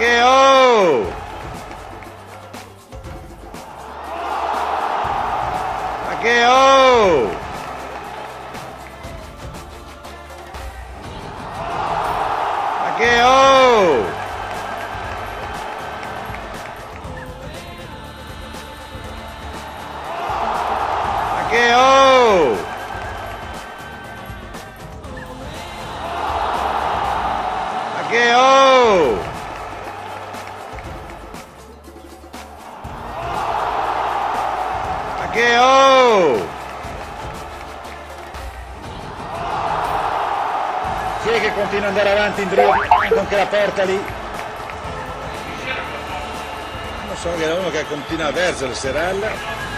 che oh! Ma che oh! Ma che oh! Ma che oh! Ma che oh! Ma che oh! Chi è che continua ad andare avanti in dribbling con che la porta lì? Non so che è uno che continua verso la serrella.